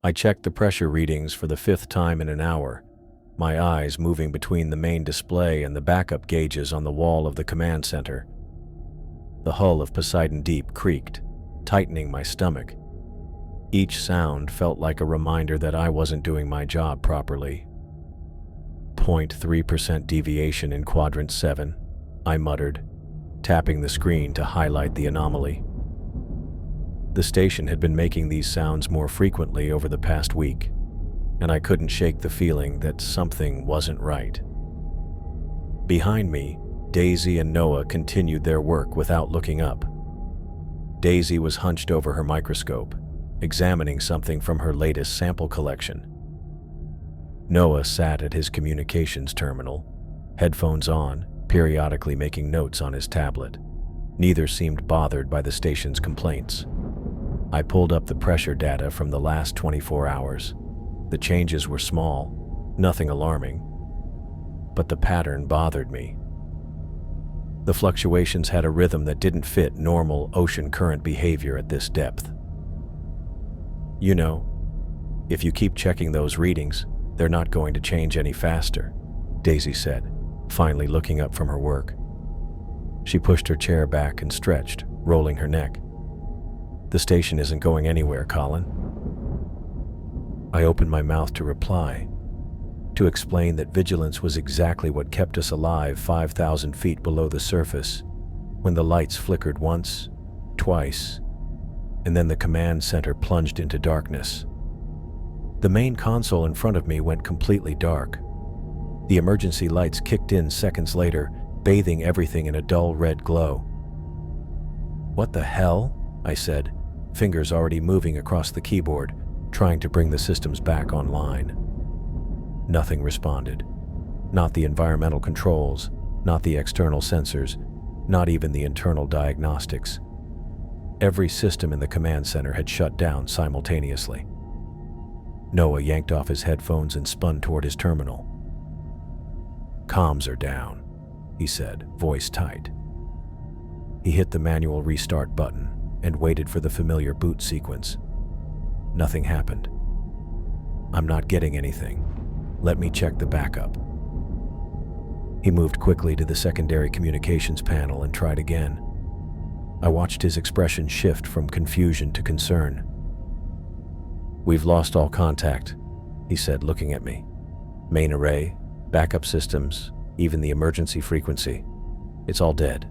I checked the pressure readings for the fifth time in an hour, my eyes moving between the main display and the backup gauges on the wall of the command center. The hull of Poseidon Deep creaked, tightening my stomach. Each sound felt like a reminder that I wasn't doing my job properly. 0.3% deviation in Quadrant 7, I muttered, tapping the screen to highlight the anomaly. The station had been making these sounds more frequently over the past week, and I couldn't shake the feeling that something wasn't right. Behind me, Daisy and Noah continued their work without looking up. Daisy was hunched over her microscope, examining something from her latest sample collection. Noah sat at his communications terminal, headphones on, periodically making notes on his tablet. Neither seemed bothered by the station's complaints. I pulled up the pressure data from the last 24 hours. The changes were small, nothing alarming, but the pattern bothered me. The fluctuations had a rhythm that didn't fit normal ocean current behavior at this depth. You know, if you keep checking those readings, they're not going to change any faster, Daisy said, finally looking up from her work. She pushed her chair back and stretched, rolling her neck. The station isn't going anywhere, Colin. I opened my mouth to reply, to explain that vigilance was exactly what kept us alive 5,000 feet below the surface, when the lights flickered once, twice, and then the command center plunged into darkness. The main console in front of me went completely dark. The emergency lights kicked in seconds later, bathing everything in a dull red glow. "What the hell?" I said, fingers already moving across the keyboard, trying to bring the systems back online. Nothing responded. Not the environmental controls, not the external sensors, not even the internal diagnostics. Every system in the command center had shut down simultaneously. Noah yanked off his headphones and spun toward his terminal. "Comms are down," he said, voice tight. He hit the manual restart button and waited for the familiar boot sequence. Nothing happened. "I'm not getting anything. Let me check the backup." He moved quickly to the secondary communications panel and tried again. I watched his expression shift from confusion to concern. "We've lost all contact," he said, looking at me. "Main array, backup systems, even the emergency frequency. It's all dead."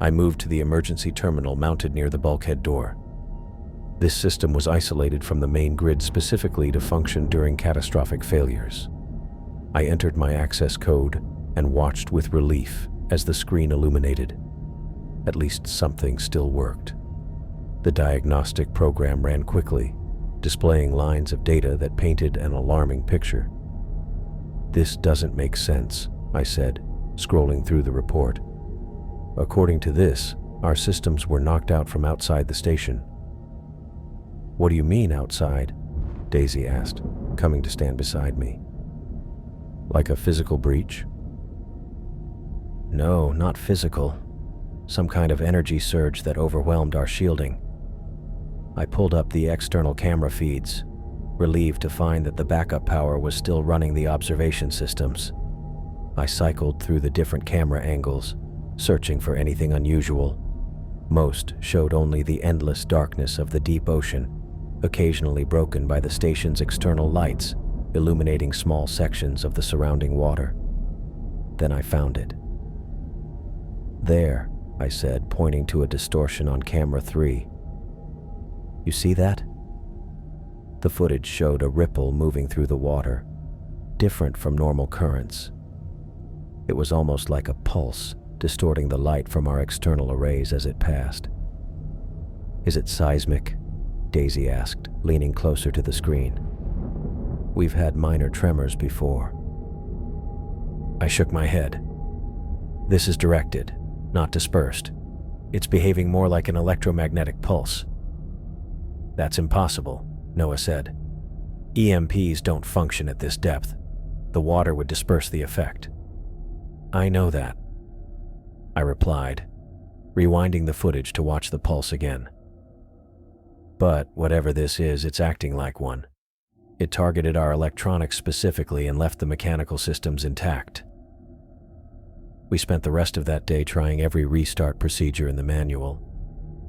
I moved to the emergency terminal mounted near the bulkhead door. This system was isolated from the main grid specifically to function during catastrophic failures. I entered my access code and watched with relief as the screen illuminated. At least something still worked. The diagnostic program ran quickly, displaying lines of data that painted an alarming picture. "This doesn't make sense," I said, scrolling through the report. "According to this, our systems were knocked out from outside the station." "What do you mean outside?" Daisy asked, coming to stand beside me. "Like a physical breach?" "No, not physical. Some kind of energy surge that overwhelmed our shielding." I pulled up the external camera feeds, relieved to find that the backup power was still running the observation systems. I cycled through the different camera angles, searching for anything unusual. Most showed only the endless darkness of the deep ocean, occasionally broken by the station's external lights, illuminating small sections of the surrounding water. Then I found it. "There," I said, pointing to a distortion on camera 3. "You see that?" The footage showed a ripple moving through the water, different from normal currents. It was almost like a pulse, distorting the light from our external arrays as it passed. "Is it seismic?" Daisy asked, leaning closer to the screen. "We've had minor tremors before." I shook my head. "This is directed, not dispersed. It's behaving more like an electromagnetic pulse." "That's impossible," Noah said. "EMPs don't function at this depth. The water would disperse the effect." "I know that," I replied, rewinding the footage to watch the pulse again. But whatever this is, it's acting like one. It targeted our electronics specifically and left the mechanical systems intact. We spent the rest of that day trying every restart procedure in the manual.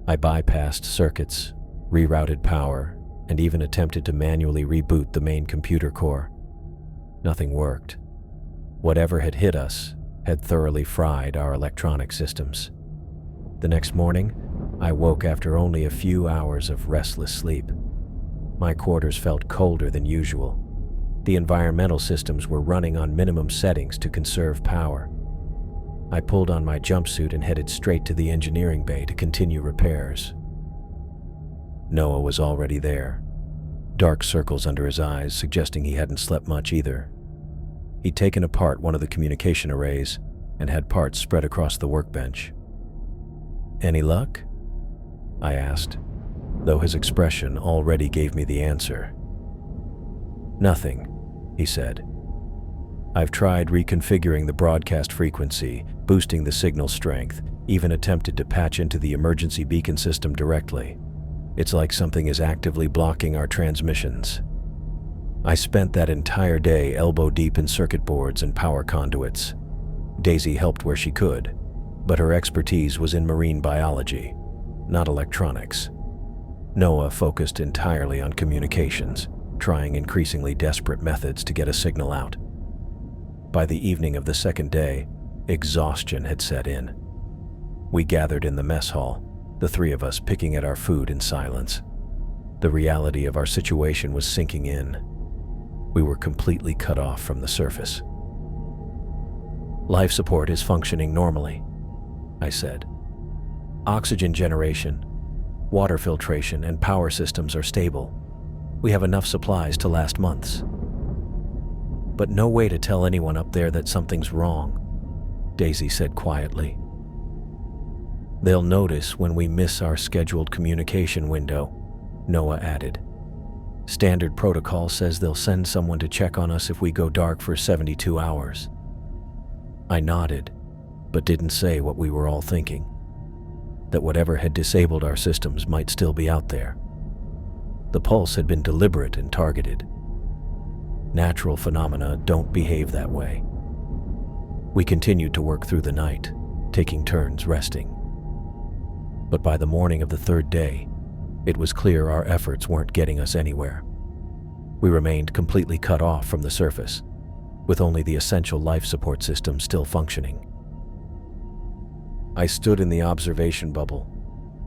I bypassed circuits, rerouted power, and even attempted to manually reboot the main computer core. Nothing worked. Whatever had hit us had thoroughly fried our electronic systems. The next morning, I woke after only a few hours of restless sleep. My quarters felt colder than usual. The environmental systems were running on minimum settings to conserve power. I pulled on my jumpsuit and headed straight to the engineering bay to continue repairs. Noah was already there, dark circles under his eyes suggesting he hadn't slept much either. He'd taken apart one of the communication arrays and had parts spread across the workbench. "Any luck?" I asked, though his expression already gave me the answer. "Nothing," he said. "I've tried reconfiguring the broadcast frequency, boosting the signal strength, even attempted to patch into the emergency beacon system directly. It's like something is actively blocking our transmissions." I spent that entire day elbow deep in circuit boards and power conduits. Daisy helped where she could, but her expertise was in marine biology, not electronics. Noah focused entirely on communications, trying increasingly desperate methods to get a signal out. By the evening of the second day, exhaustion had set in. We gathered in the mess hall, the three of us picking at our food in silence. The reality of our situation was sinking in. We were completely cut off from the surface. "Life support is functioning normally," I said. "Oxygen generation, water filtration, and power systems are stable. We have enough supplies to last months. But no way to tell anyone up there that something's wrong," Daisy said quietly. "They'll notice when we miss our scheduled communication window," Noah added. "Standard protocol says they'll send someone to check on us if we go dark for 72 hours. I nodded, but didn't say what we were all thinking. That whatever had disabled our systems might still be out there. The pulse had been deliberate and targeted. Natural phenomena don't behave that way. We continued to work through the night, taking turns resting. But by the morning of the third day, it was clear our efforts weren't getting us anywhere. We remained completely cut off from the surface, with only the essential life support system still functioning. I stood in the observation bubble,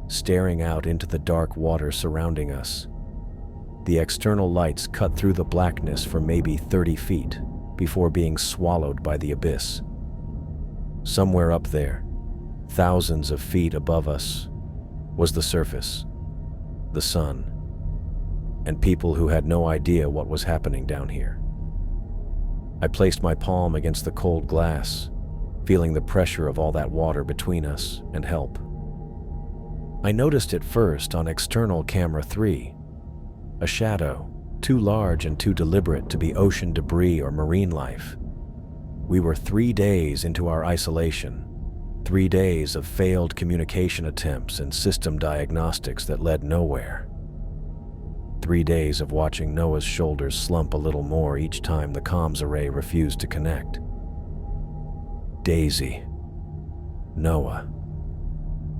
staring out into the dark water surrounding us. The external lights cut through the blackness for maybe 30 feet before being swallowed by the abyss. Somewhere up there, thousands of feet above us, was the surface, the sun, and people who had no idea what was happening down here. I placed my palm against the cold glass, feeling the pressure of all that water between us and help. I noticed it first on external camera 3, a shadow, too large and too deliberate to be ocean debris or marine life. We were 3 days into our isolation, 3 days of failed communication attempts and system diagnostics that led nowhere. 3 days of watching Noah's shoulders slump a little more each time the comms array refused to connect. "Daisy, Noah,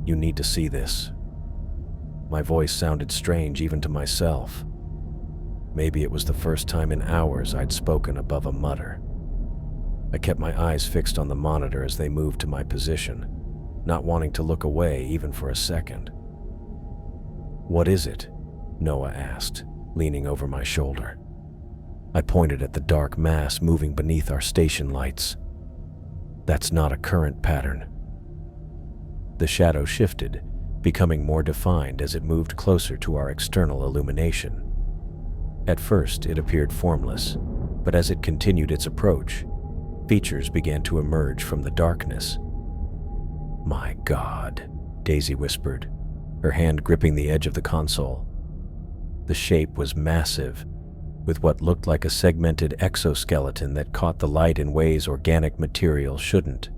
you need to see this." My voice sounded strange even to myself. Maybe it was the first time in hours I'd spoken above a mutter. I kept my eyes fixed on the monitor as they moved to my position, not wanting to look away even for a second. "What is it?" Noah asked, leaning over my shoulder. I pointed at the dark mass moving beneath our station lights. "That's not a current pattern." The shadow shifted, becoming more defined as it moved closer to our external illumination. At first, it appeared formless, but as it continued its approach, features began to emerge from the darkness. "My God," Daisy whispered, her hand gripping the edge of the console. The shape was massive, with what looked like a segmented exoskeleton that caught the light in ways organic material shouldn't.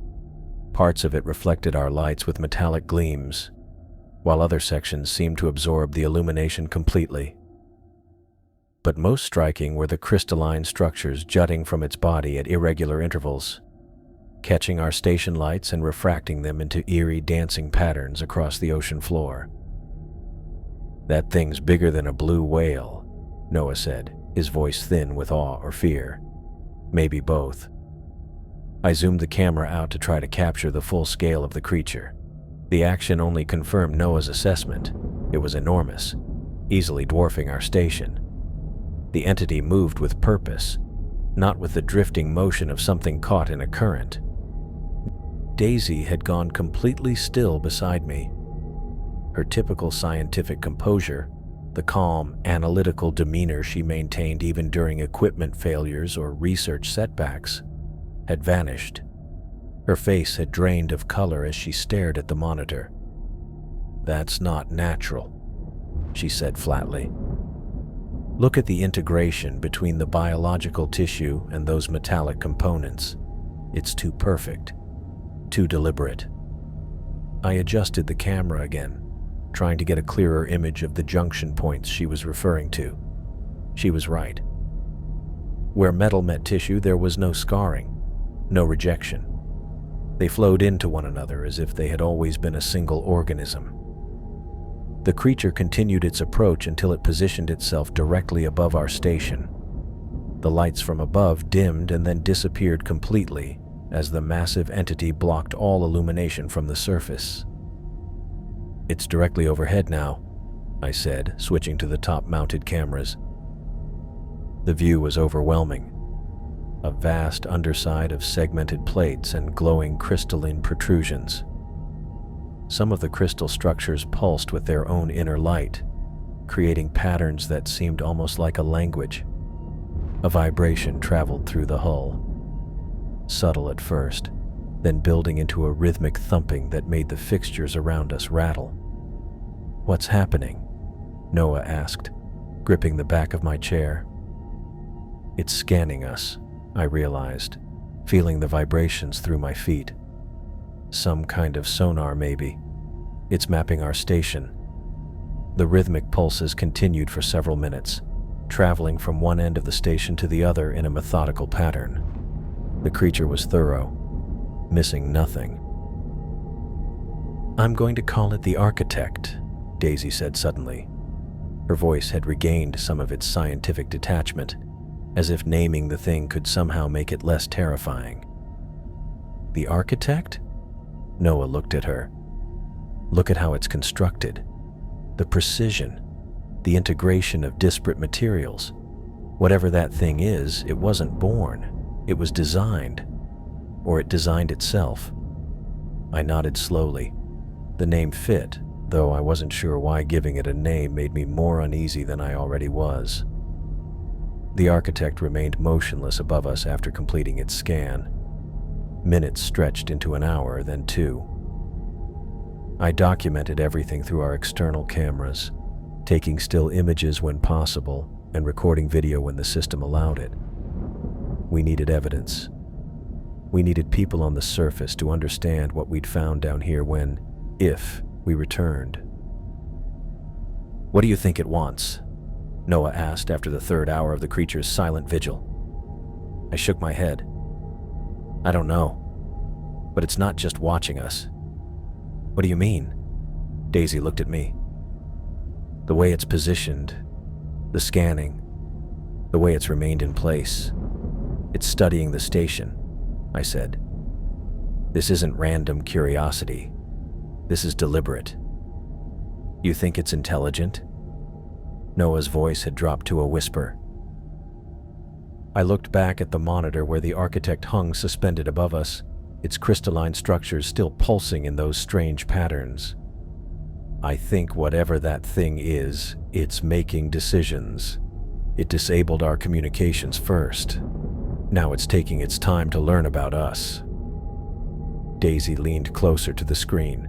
Parts of it reflected our lights with metallic gleams, while other sections seemed to absorb the illumination completely. But most striking were the crystalline structures jutting from its body at irregular intervals, catching our station lights and refracting them into eerie dancing patterns across the ocean floor. "That thing's bigger than a blue whale," Noah said, his voice thin with awe or fear. "Maybe both." I zoomed the camera out to try to capture the full scale of the creature. The action only confirmed Noah's assessment. It was enormous, easily dwarfing our station. The entity moved with purpose, not with the drifting motion of something caught in a current. Daisy had gone completely still beside me. Her typical scientific composure, the calm, analytical demeanor she maintained even during equipment failures or research setbacks, had vanished. Her face had drained of color as she stared at the monitor. "That's not natural," she said flatly. "Look at the integration between the biological tissue and those metallic components. It's too perfect, too deliberate." I adjusted the camera again, trying to get a clearer image of the junction points she was referring to. She was right. Where metal met tissue, there was no scarring, no rejection. They flowed into one another as if they had always been a single organism. The creature continued its approach until it positioned itself directly above our station. The lights from above dimmed and then disappeared completely as the massive entity blocked all illumination from the surface. "It's directly overhead now," I said, switching to the top-mounted cameras. The view was overwhelming. A vast underside of segmented plates and glowing crystalline protrusions. Some of the crystal structures pulsed with their own inner light, creating patterns that seemed almost like a language. A vibration traveled through the hull, subtle at first, then building into a rhythmic thumping that made the fixtures around us rattle. "What's happening?" Noah asked, gripping the back of my chair. "It's scanning us," I realized, feeling the vibrations through my feet. "Some kind of sonar, maybe. It's mapping our station." The rhythmic pulses continued for several minutes, traveling from one end of the station to the other in a methodical pattern. The creature was thorough, missing nothing. "I'm going to call it the Architect," Daisy said suddenly. Her voice had regained some of its scientific detachment, as if naming the thing could somehow make it less terrifying. "The Architect?" Noah looked at her. "Look at how it's constructed. The precision, the integration of disparate materials. Whatever that thing is, it wasn't born. It was designed. Or it designed itself." I nodded slowly. The name fit, though I wasn't sure why giving it a name made me more uneasy than I already was. The Architect remained motionless above us after completing its scan. Minutes stretched into an hour, then 2. I documented everything through our external cameras, taking still images when possible and recording video when the system allowed it. We needed evidence. We needed people on the surface to understand what we'd found down here when, if, we returned. "What do you think it wants?" Noah asked after the 3rd hour of the creature's silent vigil. I shook my head. "I don't know. But it's not just watching us." "What do you mean?" Daisy looked at me. "The way it's positioned, the scanning, the way it's remained in place. It's studying the station," I said. "This isn't random curiosity. This is deliberate." "You think it's intelligent?" Noah's voice had dropped to a whisper. I looked back at the monitor where the Architect hung suspended above us, its crystalline structures still pulsing in those strange patterns. "I think whatever that thing is, it's making decisions. It disabled our communications first. Now it's taking its time to learn about us." Daisy leaned closer to the screen.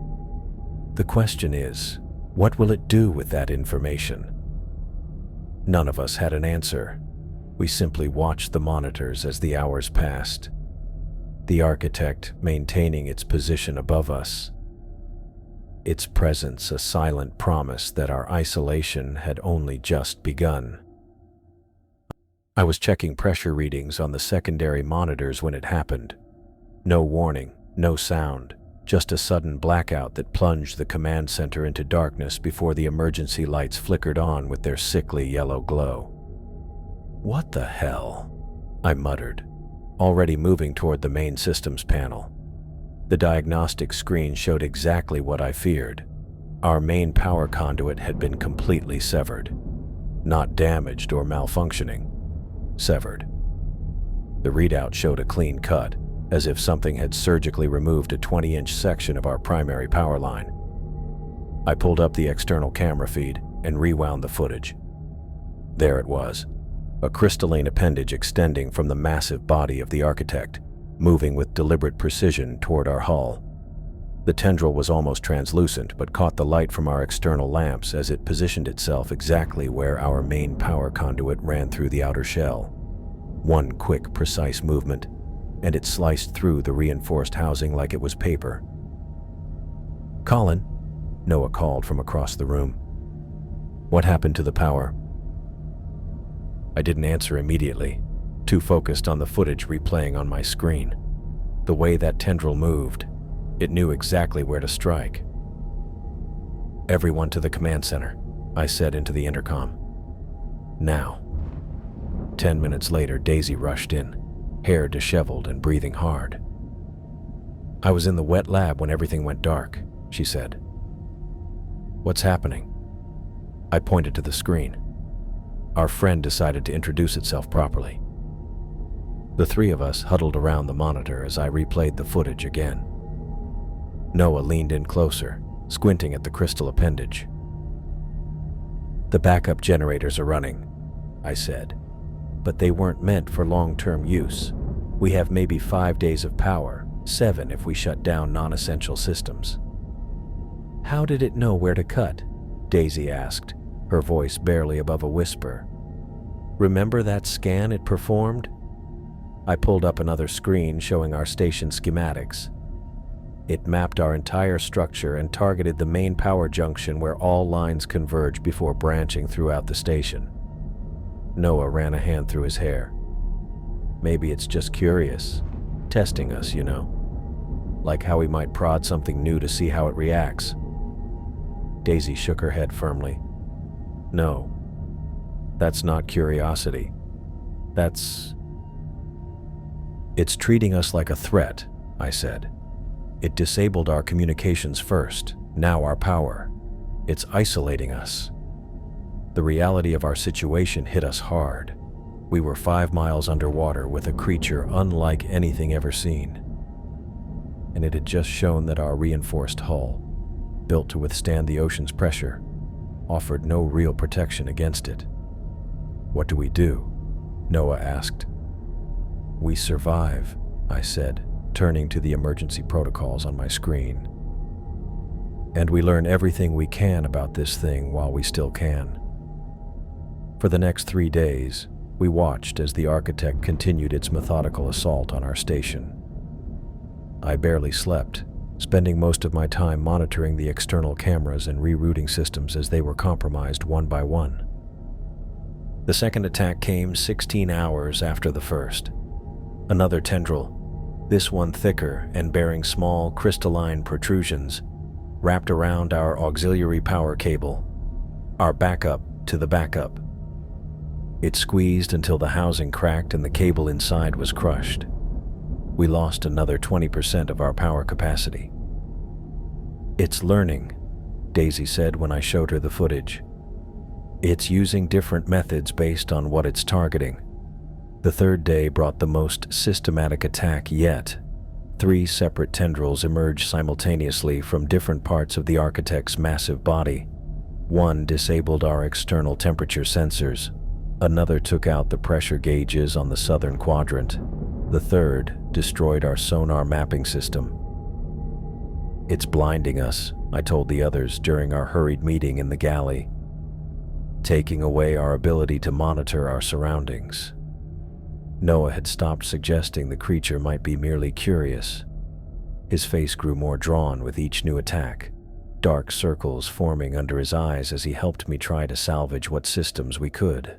"The question is, what will it do with that information?" None of us had an answer. We simply watched the monitors as the hours passed, the Architect maintaining its position above us. its presence a silent promise that our isolation had only just begun. I was checking pressure readings on the secondary monitors when it happened. No warning, no sound, just a sudden blackout that plunged the command center into darkness before the emergency lights flickered on with their sickly yellow glow. "What the hell?" I muttered, already moving toward the main systems panel. The diagnostic screen showed exactly what I feared. Our main power conduit had been completely severed. Not damaged or malfunctioning. Severed. The readout showed a clean cut, as if something had surgically removed a 20-inch section of our primary power line. I pulled up the external camera feed and rewound the footage. There it was, a crystalline appendage extending from the massive body of the architect, moving with deliberate precision toward our hull. The tendril was almost translucent, but caught the light from our external lamps as it positioned itself exactly where our main power conduit ran through the outer shell. One quick, precise movement, and it sliced through the reinforced housing like it was paper. "Colin," Noah called from across the room. "What happened to the power?" I didn't answer immediately, too focused on the footage replaying on my screen. The way that tendril moved, it knew exactly where to strike. "Everyone to the command center," I said into the intercom. "Now." 10 minutes later, Daisy rushed in, hair disheveled and breathing hard. "I was in the wet lab when everything went dark," she said. "What's happening?" I pointed to the screen. Our friend decided to introduce itself properly. The three of us huddled around the monitor as I replayed the footage again. Noah leaned in closer, squinting at the crystal appendage. "The backup generators are running," I said, "but they weren't meant for long-term use. We have maybe 5 days of power, 7 if we shut down non-essential systems." "How did it know where to cut?" Daisy asked, her voice barely above a whisper. "Remember that scan it performed?" I pulled up another screen showing our station schematics. It mapped our entire structure and targeted the main power junction where all lines converge before branching throughout the station. Noah ran a hand through his hair. "Maybe it's just curious, testing us, you know. Like how we might prod something new to see how it reacts." Daisy shook her head firmly. "No, that's not curiosity. It's treating us like a threat," I said. "It disabled our communications first, now our power. It's isolating us." The reality of our situation hit us hard. We were 5 miles underwater with a creature unlike anything ever seen. And it had just shown that our reinforced hull, built to withstand the ocean's pressure, offered no real protection against it. "What do we do?" Noah asked. "We survive," I said, turning to the emergency protocols on my screen. "And we learn everything we can about this thing while we still can." For the next 3 days, we watched as the architect continued its methodical assault on our station. I barely slept, spending most of my time monitoring the external cameras and rerouting systems as they were compromised one by one. The second attack came 16 hours after the first. Another tendril, this one thicker and bearing small crystalline protrusions, wrapped around our auxiliary power cable, our backup to the backup. It squeezed until the housing cracked and the cable inside was crushed. We lost another 20% of our power capacity. "It's learning," Daisy said when I showed her the footage. "It's using different methods based on what it's targeting." The third day brought the most systematic attack yet. 3 separate tendrils emerged simultaneously from different parts of the architect's massive body. One disabled our external temperature sensors. Another took out the pressure gauges on the southern quadrant. The third destroyed our sonar mapping system. "It's blinding us," I told the others during our hurried meeting in the galley, "taking away our ability to monitor our surroundings." Noah had stopped suggesting the creature might be merely curious. His face grew more drawn with each new attack. dark circles forming under his eyes as he helped me try to salvage what systems we could.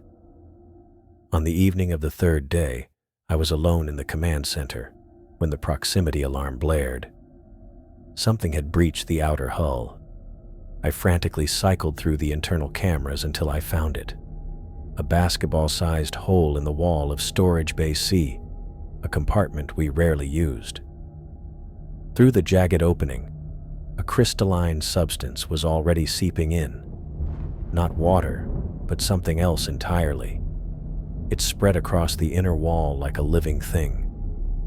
On the evening of the third day, I was alone in the command center when the proximity alarm blared. Something had breached the outer hull. I frantically cycled through the internal cameras until I found it. A basketball-sized hole in the wall of Storage Bay C, a compartment we rarely used. Through the jagged opening, a crystalline substance was already seeping in. Not water, but something else entirely. It spread across the inner wall like a living thing,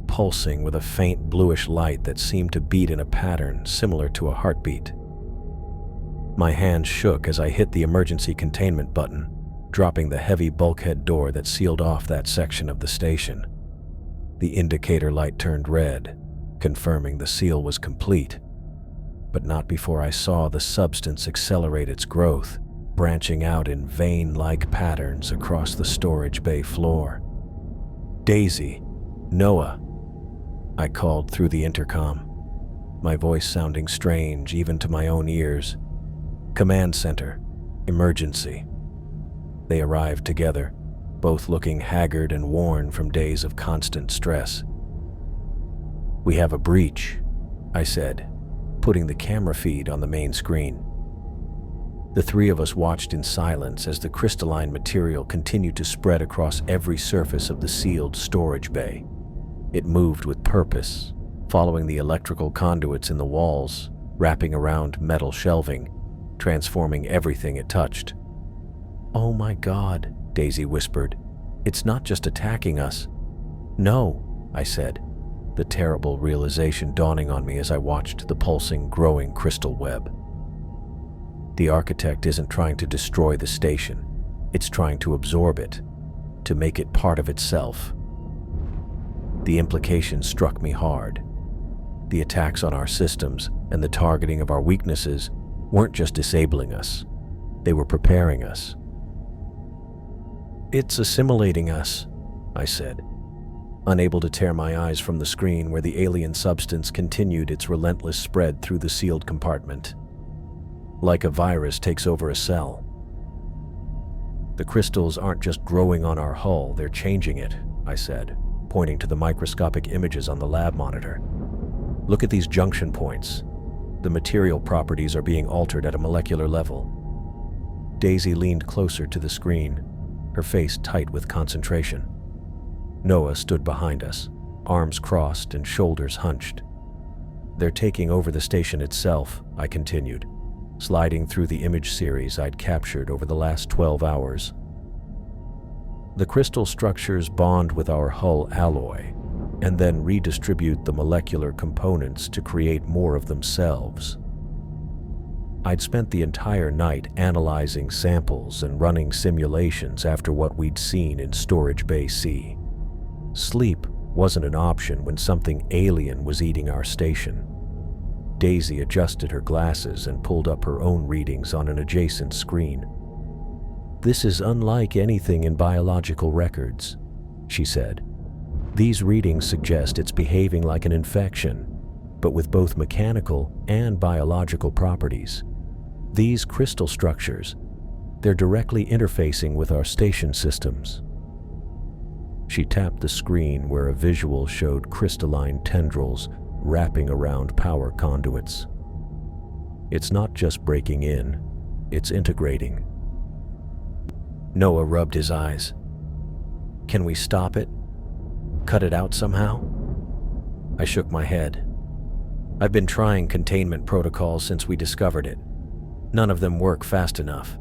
pulsing with a faint bluish light that seemed to beat in a pattern similar to a heartbeat. My hand shook as I hit the emergency containment button, dropping the heavy bulkhead door that sealed off that section of the station. The indicator light turned red, confirming the seal was complete, but not before I saw the substance accelerate its growth, branching out in vein-like patterns across the storage bay floor. "Daisy, Noah," I called through the intercom, my voice sounding strange even to my own ears. "Command center, emergency." They arrived together, both looking haggard and worn from days of constant stress. "We have a breach," I said, putting the camera feed on the main screen. The three of us watched in silence as the crystalline material continued to spread across every surface of the sealed storage bay. It moved with purpose, following the electrical conduits in the walls, wrapping around metal shelving, transforming everything it touched. "Oh my God," Daisy whispered. "It's not just attacking us." "No," I said, the terrible realization dawning on me as I watched the pulsing, growing crystal web. The architect isn't trying to destroy the station. It's trying to absorb it, to make it part of itself. The implication struck me hard. The attacks on our systems and the targeting of our weaknesses weren't just disabling us. They were preparing us. "It's assimilating us," I said, unable to tear my eyes from the screen where the alien substance continued its relentless spread through the sealed compartment. Like a virus takes over a cell. "The crystals aren't just growing on our hull, they're changing it," I said, pointing to the microscopic images on the lab monitor. "Look at these junction points. The material properties are being altered at a molecular level." Daisy leaned closer to the screen, her face tight with concentration. Noah stood behind us, arms crossed and shoulders hunched. "They're taking over the station itself," I continued, sliding through the image series I'd captured over the last 12 hours. "The crystal structures bond with our hull alloy, and then redistribute the molecular components to create more of themselves." I'd spent the entire night analyzing samples and running simulations after what we'd seen in Storage Bay C. Sleep wasn't an option when something alien was eating our station. Daisy adjusted her glasses and pulled up her own readings on an adjacent screen. "This is unlike anything in biological records," she said. "These readings suggest it's behaving like an infection, but with both mechanical and biological properties. These crystal structures, they're directly interfacing with our station systems." She tapped the screen where a visual showed crystalline tendrils wrapping around power conduits. "It's not just breaking in, it's integrating." Noah rubbed his eyes. "Can we stop it? Cut it out somehow?" I shook my head. "I've been trying containment protocols since we discovered it. None of them work fast enough."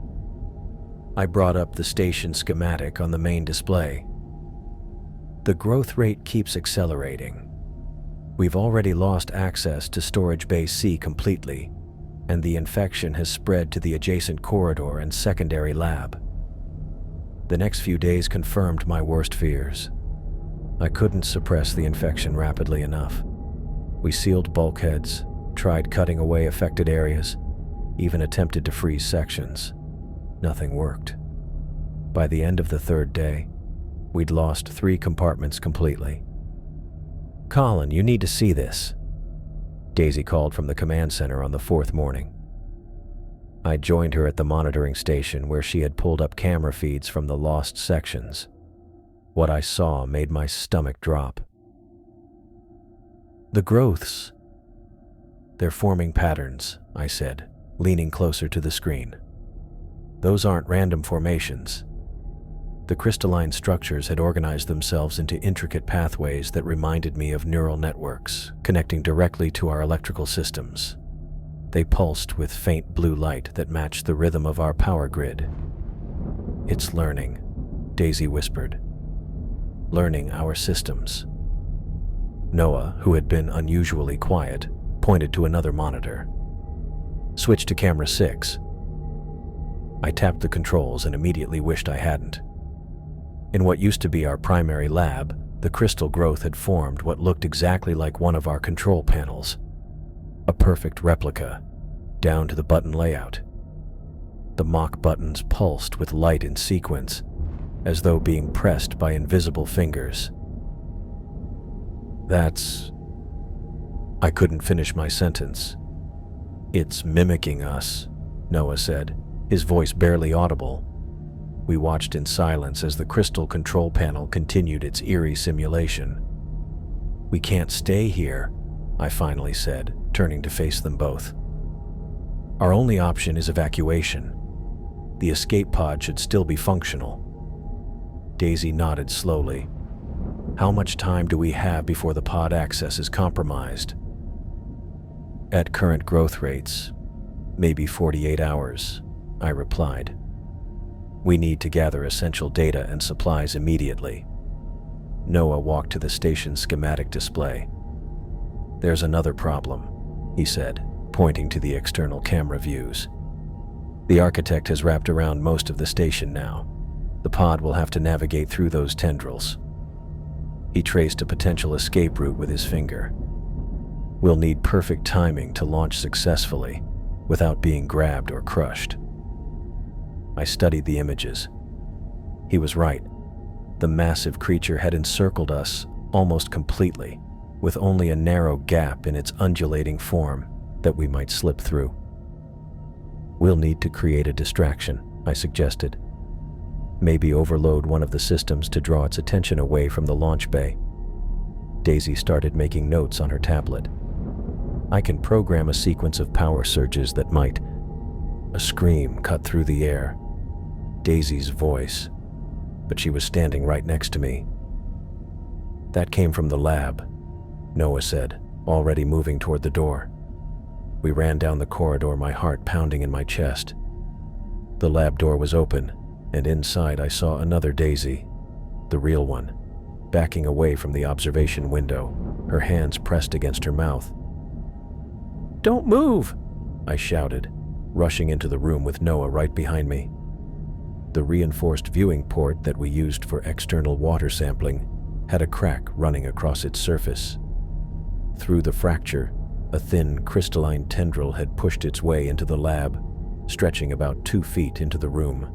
I brought up the station schematic on the main display. "The growth rate keeps accelerating. We've already lost access to Storage Bay C completely, and the infection has spread to the adjacent corridor and secondary lab." The next few days confirmed my worst fears. I couldn't suppress the infection rapidly enough. We sealed bulkheads, tried cutting away affected areas, even attempted to freeze sections. Nothing worked. By the end of the third day, we'd lost 3 compartments completely. "Colin, you need to see this," Daisy called from the command center on the 4th morning. I joined her at the monitoring station where she had pulled up camera feeds from the lost sections. What I saw made my stomach drop. The growths. They're forming patterns, I said, leaning closer to the screen. Those aren't random formations. The crystalline structures had organized themselves into intricate pathways that reminded me of neural networks connecting directly to our electrical systems. They pulsed with faint blue light that matched the rhythm of our power grid. "It's learning," Daisy whispered. "Learning our systems." Noah, who had been unusually quiet, pointed to another monitor. "Switch to camera 6. I tapped the controls and immediately wished I hadn't. In what used to be our primary lab, the crystal growth had formed what looked exactly like one of our control panels. A perfect replica, down to the button layout. The mock buttons pulsed with light in sequence, as though being pressed by invisible fingers. I couldn't finish my sentence. "It's mimicking us," Noah said, his voice barely audible. We watched in silence as the crystal control panel continued its eerie simulation. "We can't stay here," I finally said, turning to face them both. "Our only option is evacuation. The escape pod should still be functional." Daisy nodded slowly. "How much time do we have before the pod access is compromised?" "At current growth rates, maybe 48 hours, I replied. "We need to gather essential data and supplies immediately." Noah walked to the station's schematic display. "There's another problem," he said, pointing to the external camera views. "The architect has wrapped around most of the station now. The pod will have to navigate through those tendrils." He traced a potential escape route with his finger. "We'll need perfect timing to launch successfully without being grabbed or crushed." I studied the images. He was right. The massive creature had encircled us almost completely, with only a narrow gap in its undulating form that we might slip through. "We'll need to create a distraction," I suggested. "Maybe overload one of the systems to draw its attention away from the launch bay." Daisy started making notes on her tablet. "I can program a sequence of power surges that might..." A scream cut through the air. Daisy's voice, but she was standing right next to me. "That came from the lab," Noah said, already moving toward the door. We ran down the corridor, my heart pounding in my chest. The lab door was open, and inside I saw another Daisy, the real one, backing away from the observation window, her hands pressed against her mouth. "Don't move!" I shouted, rushing into the room with Noah right behind me. The reinforced viewing port that we used for external water sampling had a crack running across its surface. Through the fracture, a thin, crystalline tendril had pushed its way into the lab, stretching about 2 feet into the room.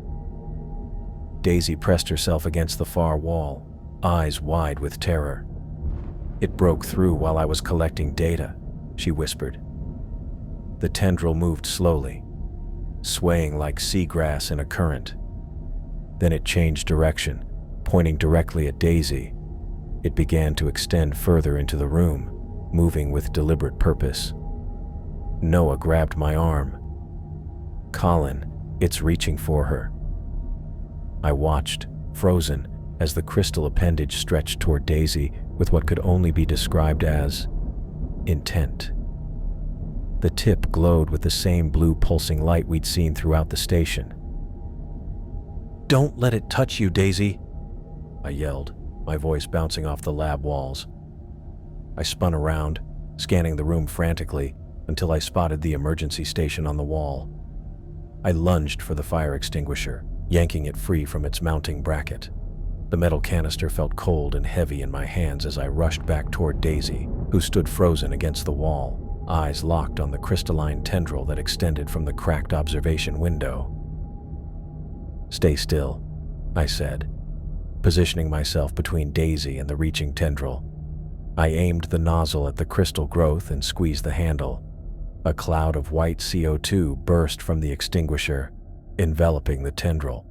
Daisy pressed herself against the far wall, eyes wide with terror. "It broke through while I was collecting data," she whispered. The tendril moved slowly, swaying like seagrass in a current. Then it changed direction, pointing directly at Daisy. It began to extend further into the room, moving with deliberate purpose. Noah grabbed my arm. "Colin, it's reaching for her." I watched, frozen, as the crystal appendage stretched toward Daisy with what could only be described as intent. The tip glowed with the same blue pulsing light we'd seen throughout the station. "Don't let it touch you, Daisy!" I yelled, my voice bouncing off the lab walls. I spun around, scanning the room frantically until I spotted the emergency station on the wall. I lunged for the fire extinguisher, yanking it free from its mounting bracket. The metal canister felt cold and heavy in my hands as I rushed back toward Daisy, who stood frozen against the wall, eyes locked on the crystalline tendril that extended from the cracked observation window. "Stay still," I said, positioning myself between Daisy and the reaching tendril. I aimed the nozzle at the crystal growth and squeezed the handle. A cloud of white CO2 burst from the extinguisher, enveloping the tendril.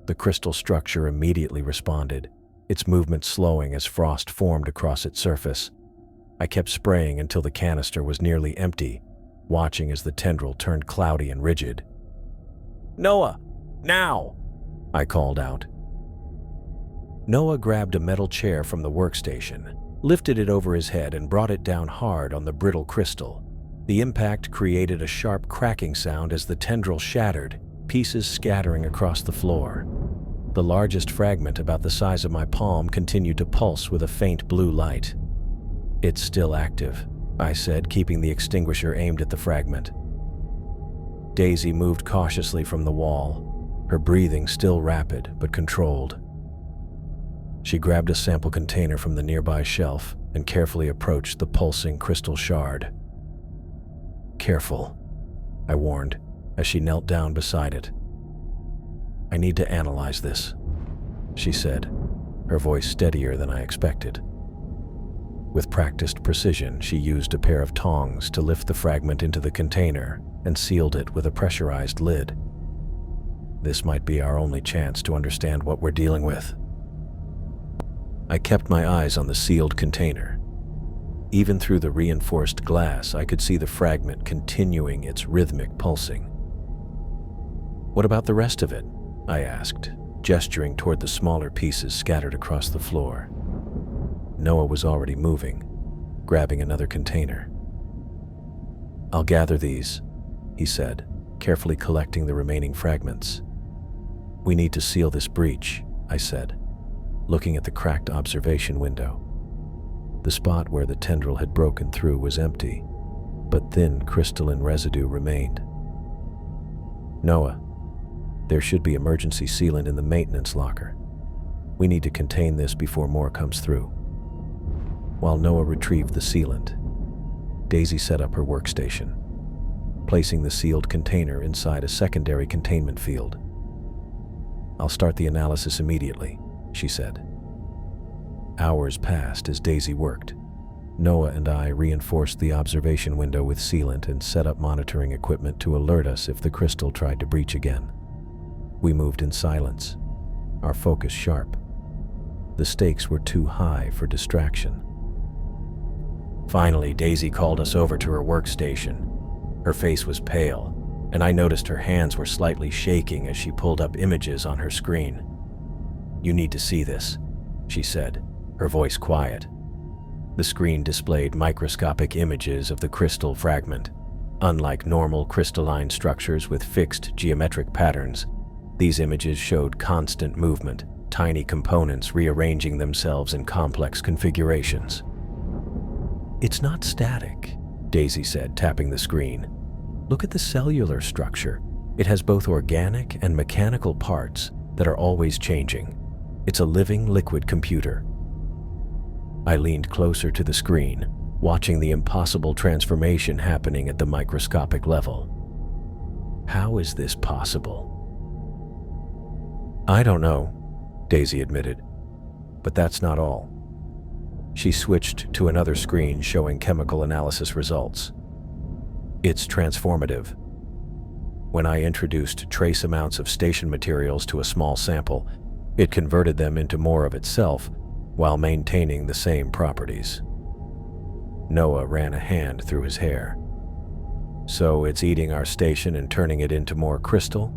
The crystal structure immediately responded, its movement slowing as frost formed across its surface. I kept spraying until the canister was nearly empty, watching as the tendril turned cloudy and rigid. "Noah, now!" I called out. Noah grabbed a metal chair from the workstation, lifted it over his head and brought it down hard on the brittle crystal. The impact created a sharp cracking sound as the tendril shattered, pieces scattering across the floor. The largest fragment, about the size of my palm, continued to pulse with a faint blue light. "It's still active," I said, keeping the extinguisher aimed at the fragment. Daisy moved cautiously from the wall, her breathing still rapid but controlled. She grabbed a sample container from the nearby shelf and carefully approached the pulsing crystal shard. "Careful," I warned as she knelt down beside it. "I need to analyze this," she said, her voice steadier than I expected. With practiced precision, she used a pair of tongs to lift the fragment into the container and sealed it with a pressurized lid. This might be our only chance to understand what we're dealing with. I kept my eyes on the sealed container. Even through the reinforced glass, I could see the fragment continuing its rhythmic pulsing. "What about the rest of it?" I asked, gesturing toward the smaller pieces scattered across the floor. Noah was already moving, grabbing another container. "I'll gather these," he said, carefully collecting the remaining fragments. "We need to seal this breach," I said, looking at the cracked observation window. The spot where the tendril had broken through was empty, but thin crystalline residue remained. "Noah, there should be emergency sealant in the maintenance locker. We need to contain this before more comes through." While Noah retrieved the sealant, Daisy set up her workstation, placing the sealed container inside a secondary containment field. "I'll start the analysis immediately," she said. Hours passed as Daisy worked. Noah and I reinforced the observation window with sealant and set up monitoring equipment to alert us if the crystal tried to breach again. We moved in silence, our focus sharp. The stakes were too high for distraction. Finally, Daisy called us over to her workstation. Her face was pale, and I noticed her hands were slightly shaking as she pulled up images on her screen. "You need to see this," she said, her voice quiet. The screen displayed microscopic images of the crystal fragment. Unlike normal crystalline structures with fixed geometric patterns, these images showed constant movement, tiny components rearranging themselves in complex configurations. "It's not static," Daisy said, tapping the screen. "Look at the cellular structure. It has both organic and mechanical parts that are always changing. It's a living liquid computer." I leaned closer to the screen, watching the impossible transformation happening at the microscopic level. "How is this possible?" "I don't know," Daisy admitted, "but that's not all." She switched to another screen showing chemical analysis results. "It's transformative. When I introduced trace amounts of station materials to a small sample, it converted them into more of itself while maintaining the same properties." Noah ran a hand through his hair. "So it's eating our station and turning it into more crystal?"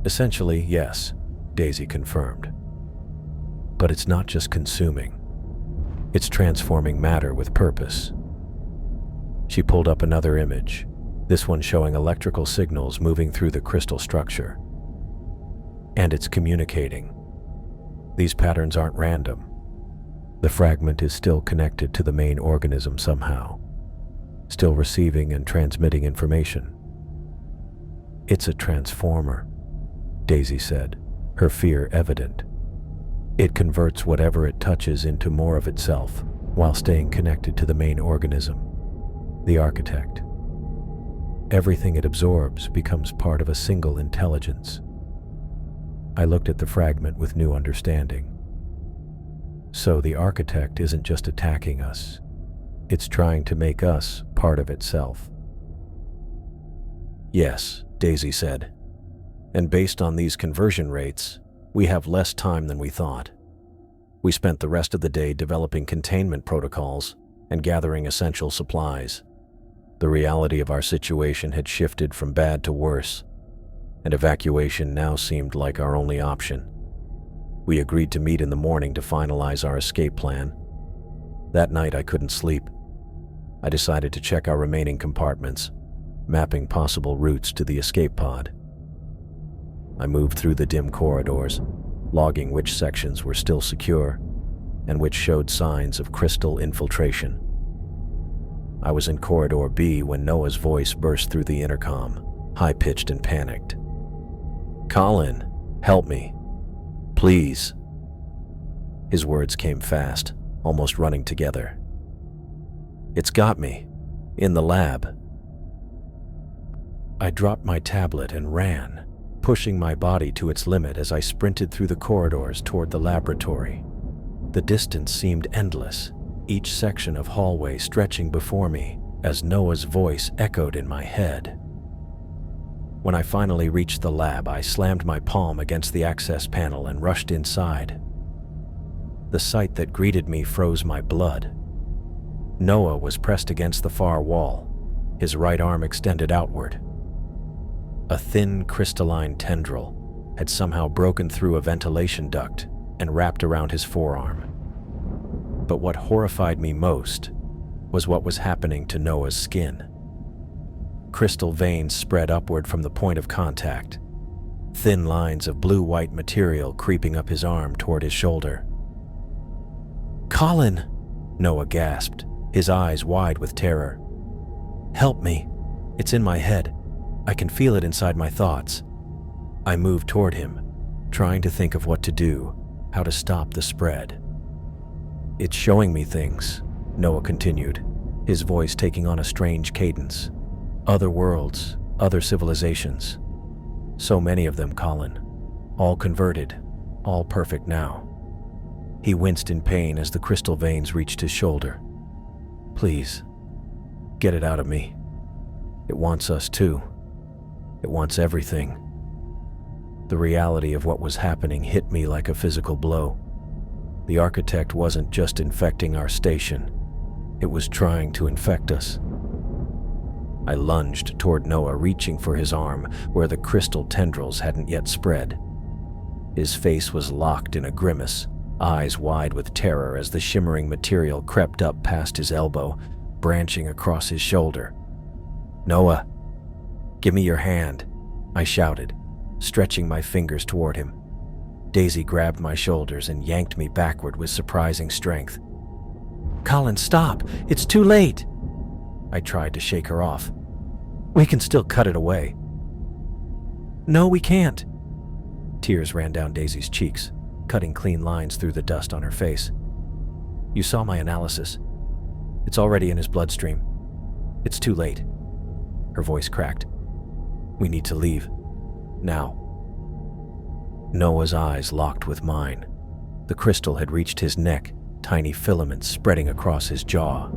"Essentially, yes," Daisy confirmed. "But it's not just consuming. It's transforming matter with purpose." She pulled up another image, this one showing electrical signals moving through the crystal structure. "And it's communicating. These patterns aren't random. The fragment is still connected to the main organism somehow, still receiving and transmitting information." "It's a transformer," Daisy said, her fear evident. "It converts whatever it touches into more of itself while staying connected to the main organism, the architect. Everything it absorbs becomes part of a single intelligence." I looked at the fragment with new understanding. So the architect isn't just attacking us. It's trying to make us part part of itself. "Yes," Daisy said. "And based on these conversion rates, we have less time than we thought." We spent the rest of the day developing containment protocols and gathering essential supplies. The reality of our situation had shifted from bad to worse, and evacuation now seemed like our only option. We agreed to meet in the morning to finalize our escape plan. That night I couldn't sleep. I decided to check our remaining compartments, mapping possible routes to the escape pod. I moved through the dim corridors, logging which sections were still secure and which showed signs of crystal infiltration. I was in Corridor B when Noah's voice burst through the intercom, high-pitched and panicked. "Colin, help me. Please." His words came fast, almost running together. "It's got me. In the lab." I dropped my tablet and ran, pushing my body to its limit as I sprinted through the corridors toward the laboratory. The distance seemed endless, each section of hallway stretching before me as Noah's voice echoed in my head. When I finally reached the lab, I slammed my palm against the access panel and rushed inside. The sight that greeted me froze my blood. Noah was pressed against the far wall, his right arm extended outward. A thin, crystalline tendril had somehow broken through a ventilation duct and wrapped around his forearm. But what horrified me most was what was happening to Noah's skin. Crystal veins spread upward from the point of contact, thin lines of blue-white material creeping up his arm toward his shoulder. "Colin!" Noah gasped, his eyes wide with terror. "Help me. It's in my head. I can feel it inside my thoughts." I moved toward him, trying to think of what to do, how to stop the spread. "It's showing me things," Noah continued, his voice taking on a strange cadence. "Other worlds, other civilizations. So many of them, Colin. All converted, all perfect now." He winced in pain as the crystal veins reached his shoulder. "Please, get it out of me. It wants us too. It wants everything." The reality of what was happening hit me like a physical blow. The architect wasn't just infecting our station, it was trying to infect us. I lunged toward Noah, reaching for his arm where the crystal tendrils hadn't yet spread. His face was locked in a grimace, eyes wide with terror as the shimmering material crept up past his elbow, branching across his shoulder. "Noah, give me your hand," I shouted, stretching my fingers toward him. Daisy grabbed my shoulders and yanked me backward with surprising strength. "Colin, stop! It's too late!" I tried to shake her off. "We can still cut it away." "No, we can't." Tears ran down Daisy's cheeks, cutting clean lines through the dust on her face. "You saw my analysis. It's already in his bloodstream. It's too late." Her voice cracked. "We need to leave. Now." Noah's eyes locked with mine. The crystal had reached his neck, tiny filaments spreading across his jaw.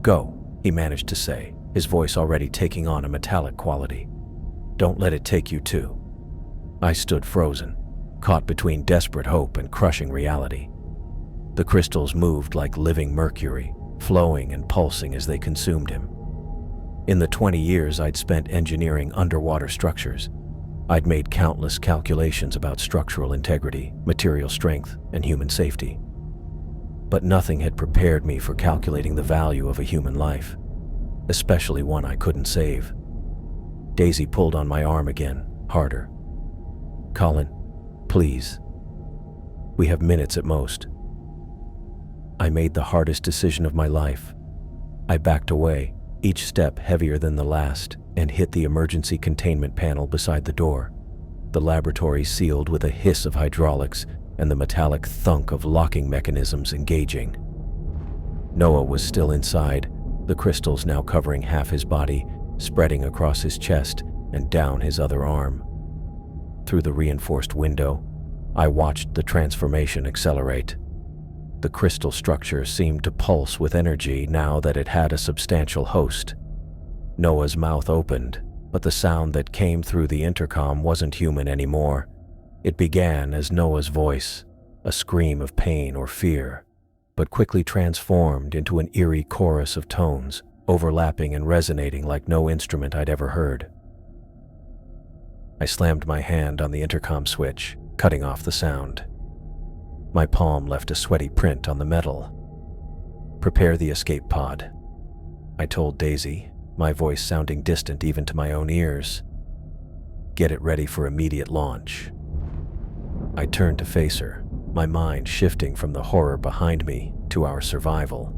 "Go," he managed to say, his voice already taking on a metallic quality. "Don't let it take you too." I stood frozen, caught between desperate hope and crushing reality. The crystals moved like living mercury, flowing and pulsing as they consumed him. In the 20 years I'd spent engineering underwater structures, I'd made countless calculations about structural integrity, material strength, and human safety. But nothing had prepared me for calculating the value of a human life, especially one I couldn't save. Daisy pulled on my arm again, harder. "Colin, please. We have minutes at most." I made the hardest decision of my life. I backed away, each step heavier than the last, and hit the emergency containment panel beside the door. The laboratory sealed with a hiss of hydraulics and the metallic thunk of locking mechanisms engaging. Noah was still inside, the crystals now covering half his body, spreading across his chest and down his other arm. Through the reinforced window, I watched the transformation accelerate. The crystal structure seemed to pulse with energy now that it had a substantial host. Noah's mouth opened, but the sound that came through the intercom wasn't human anymore. It began as Noah's voice, a scream of pain or fear, but quickly transformed into an eerie chorus of tones, overlapping and resonating like no instrument I'd ever heard. I slammed my hand on the intercom switch, cutting off the sound. My palm left a sweaty print on the metal. "Prepare the escape pod," I told Daisy, my voice sounding distant even to my own ears. "Get it ready for immediate launch." I turned to face her, my mind shifting from the horror behind me to our survival.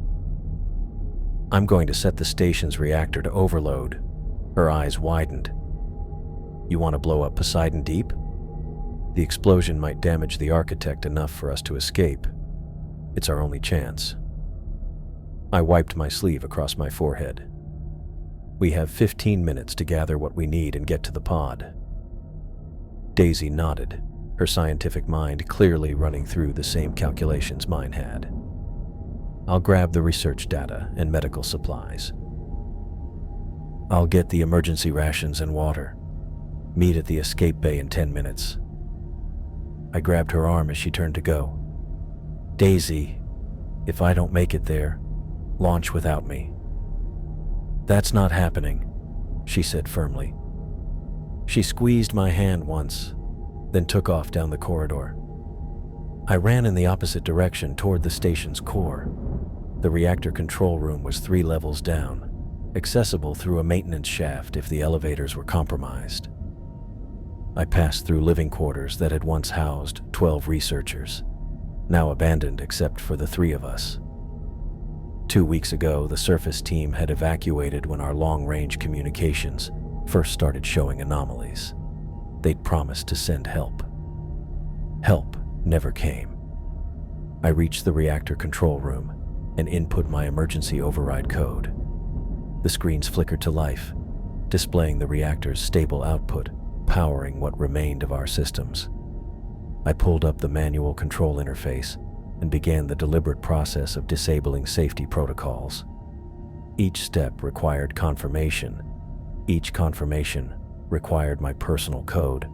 "I'm going to set the station's reactor to overload." Her eyes widened. "You want to blow up Poseidon Deep? The explosion might damage the architect enough for us to escape. It's our only chance." I wiped my sleeve across my forehead. "We have 15 minutes to gather what we need and get to the pod." Daisy nodded, her scientific mind clearly running through the same calculations mine had. "I'll grab the research data and medical supplies. I'll get the emergency rations and water. Meet at the escape bay in 10 minutes. I grabbed her arm as she turned to go. "Daisy, if I don't make it there, launch without me." "That's not happening," she said firmly. She squeezed my hand once, then took off down the corridor. I ran in the opposite direction toward the station's core. The reactor control room was 3 levels down, accessible through a maintenance shaft if the elevators were compromised. I passed through living quarters that had once housed 12 researchers, now abandoned except for the 3 of us. 2 weeks ago, the surface team had evacuated when our long-range communications first started showing anomalies. They'd promised to send help. Help never came. I reached the reactor control room and input my emergency override code. The screens flickered to life, displaying the reactor's stable output, powering what remained of our systems. I pulled up the manual control interface and began the deliberate process of disabling safety protocols. Each step required confirmation. Each confirmation required my personal code.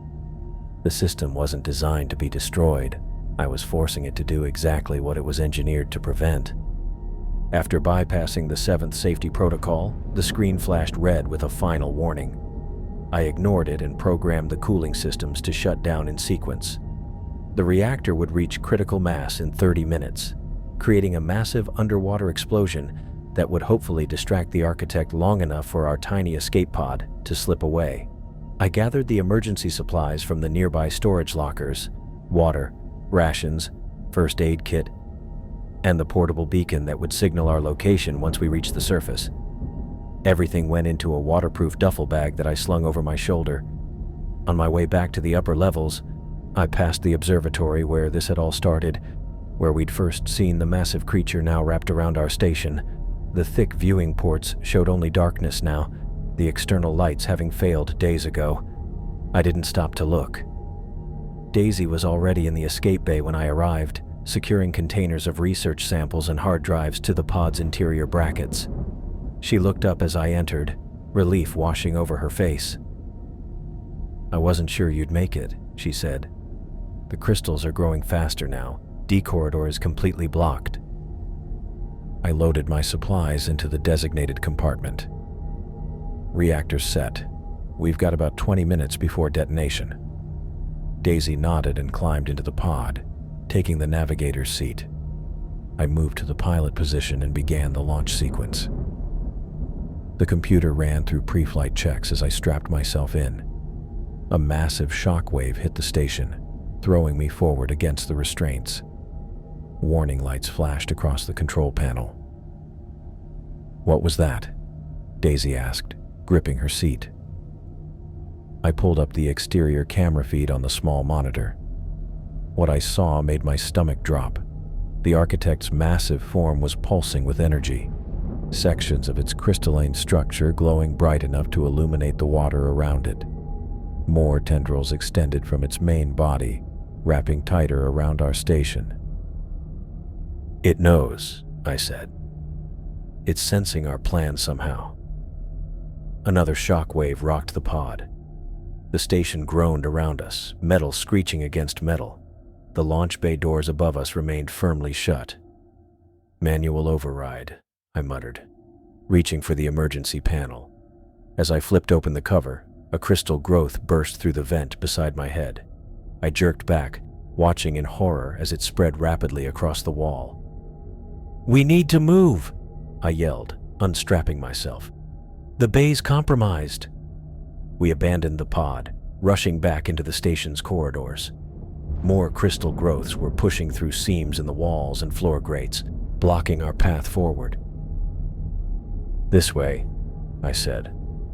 The system wasn't designed to be destroyed. I was forcing it to do exactly what it was engineered to prevent. After bypassing the 7th safety protocol, the screen flashed red with a final warning. I ignored it and programmed the cooling systems to shut down in sequence. The reactor would reach critical mass in 30 minutes, creating a massive underwater explosion that would hopefully distract the architect long enough for our tiny escape pod to slip away. I gathered the emergency supplies from the nearby storage lockers: water, rations, first aid kit, and the portable beacon that would signal our location once we reached the surface. Everything went into a waterproof duffel bag that I slung over my shoulder. On my way back to the upper levels, I passed the observatory where this had all started, where we'd first seen the massive creature now wrapped around our station. The thick viewing ports showed only darkness now, the external lights having failed days ago. I didn't stop to look. Daisy was already in the escape bay when I arrived, securing containers of research samples and hard drives to the pod's interior brackets. She looked up as I entered, relief washing over her face. "I wasn't sure you'd make it," she said. "The crystals are growing faster now. D corridor is completely blocked." I loaded my supplies into the designated compartment. "Reactor set. We've got about 20 minutes before detonation." Daisy nodded and climbed into the pod, taking the navigator's seat. I moved to the pilot position and began the launch sequence. The computer ran through pre-flight checks as I strapped myself in. A massive shockwave hit the station, throwing me forward against the restraints. Warning lights flashed across the control panel. "What was that?" Daisy asked, gripping her seat. I pulled up the exterior camera feed on the small monitor. What I saw made my stomach drop. The architect's massive form was pulsing with energy, sections of its crystalline structure glowing bright enough to illuminate the water around it. More tendrils extended from its main body, wrapping tighter around our station. "It knows," I said. "It's sensing our plan somehow." Another shock wave rocked the pod. The station groaned around us, metal screeching against metal. The launch bay doors above us remained firmly shut. "Manual override," I muttered, reaching for the emergency panel. As I flipped open the cover, a crystal growth burst through the vent beside my head. I jerked back, watching in horror as it spread rapidly across the wall. "We need to move," I yelled, unstrapping myself. "The bay's compromised." We abandoned the pod, rushing back into the station's corridors. More crystal growths were pushing through seams in the walls and floor grates, blocking our path forward. "This way," I said,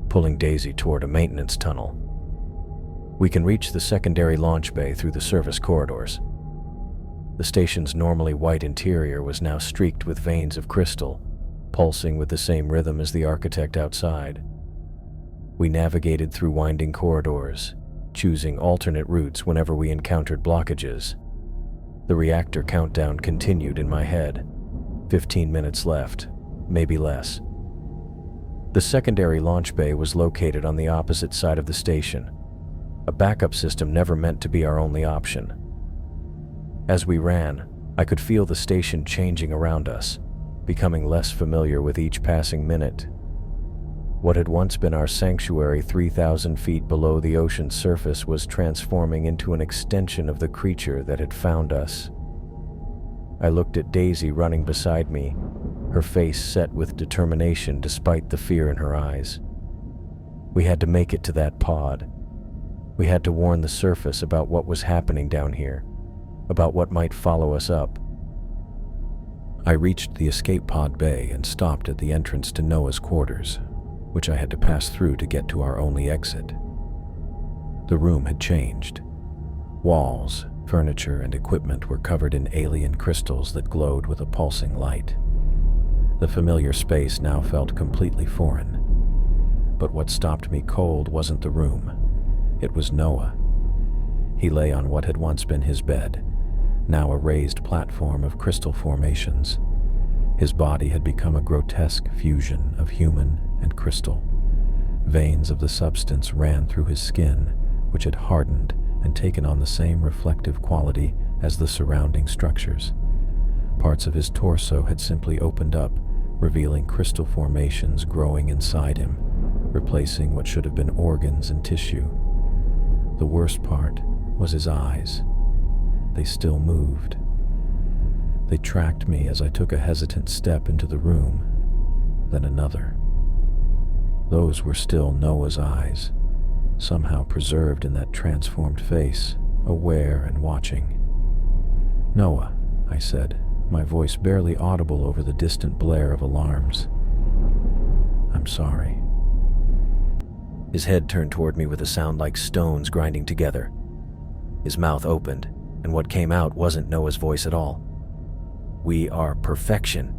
pulling Daisy toward a maintenance tunnel. "We can reach the secondary launch bay through the service corridors." The station's normally white interior was now streaked with veins of crystal, pulsing with the same rhythm as the architect outside. We navigated through winding corridors, choosing alternate routes whenever we encountered blockages. The reactor countdown continued in my head. 15 minutes left, maybe less. The secondary launch bay was located on the opposite side of the station. A backup system never meant to be our only option. As we ran, I could feel the station changing around us, becoming less familiar with each passing minute. What had once been our sanctuary 3,000 feet below the ocean's surface was transforming into an extension of the creature that had found us. I looked at Daisy running beside me, her face set with determination despite the fear in her eyes. We had to make it to that pod. We had to warn the surface about what was happening down here, about what might follow us up. I reached the escape pod bay and stopped at the entrance to Noah's quarters, which I had to pass through to get to our only exit. The room had changed. Walls, furniture, and equipment were covered in alien crystals that glowed with a pulsing light. The familiar space now felt completely foreign. But what stopped me cold wasn't the room. It was Noah. He lay on what had once been his bed, now a raised platform of crystal formations. His body had become a grotesque fusion of human and crystal. Veins of the substance ran through his skin, which had hardened and taken on the same reflective quality as the surrounding structures. Parts of his torso had simply opened up, revealing crystal formations growing inside him, replacing what should have been organs and tissue. The worst part was his eyes. They still moved. They tracked me as I took a hesitant step into the room, then another. Those were still Noah's eyes, somehow preserved in that transformed face, aware and watching. "Noah," I said, my voice barely audible over the distant blare of alarms. "I'm sorry." His head turned toward me with a sound like stones grinding together. His mouth opened, and what came out wasn't Noah's voice at all. "We are perfection,"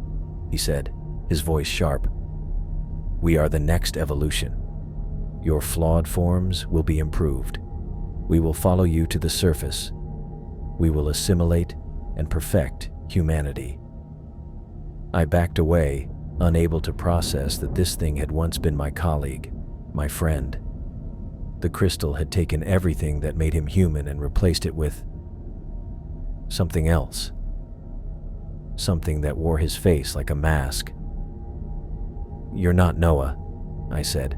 he said, his voice sharp. "We are the next evolution. Your flawed forms will be improved. We will follow you to the surface. We will assimilate and perfect humanity." I backed away, unable to process that this thing had once been my colleague, my friend. The crystal had taken everything that made him human and replaced it with something else. Something that wore his face like a mask. "You're not Noah," I said,